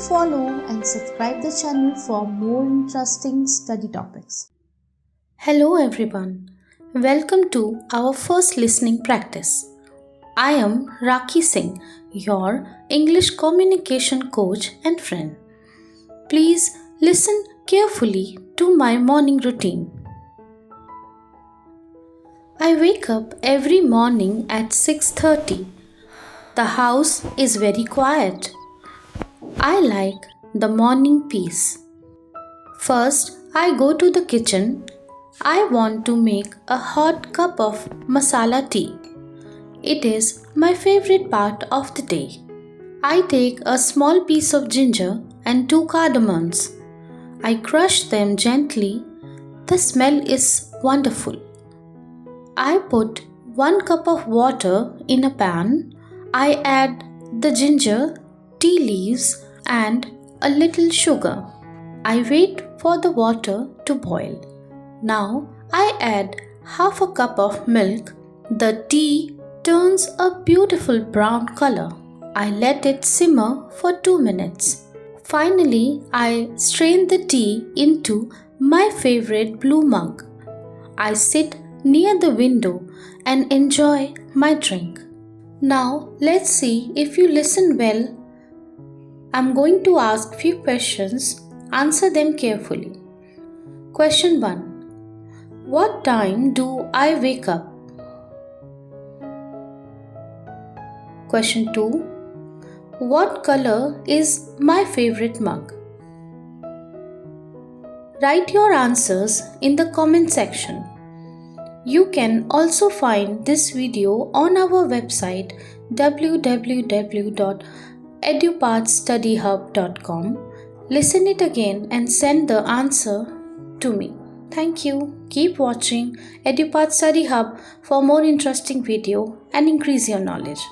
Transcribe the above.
follow and subscribe the channel for more interesting study topics. Hello everyone. Welcome to our first listening practice. I am Rakhi Singh, your English communication coach and friend. Please listen carefully to my morning routine. I wake up every morning at 6:30. The house is very quiet. I like the morning peace. First, I go to the kitchen. I want to make a hot cup of masala tea. It is my favorite part of the day. I take a small piece of ginger and 2 cardamoms. I crush them gently. The smell is wonderful. I put 1 cup of water in a pan. I add the ginger, tea leaves and a little sugar. I wait for the water to boil. Now I add half a cup of milk. The tea turns a beautiful brown color. I let it simmer for 2 minutes. Finally, I strain the tea into my favorite blue mug. I sit near the window and enjoy my drink. Now let's see if you listen well. I'm going to ask few questions. Answer them carefully. Question 1. What time do I wake up? Question 2. What color is my favorite mug? Write your answers in the comment section. You can also find this video on our website www.edupathstudyhub.com. Listen it again and send the answer to me. Thank you. Keep watching Edupath Study Hub for more interesting video and increase your knowledge.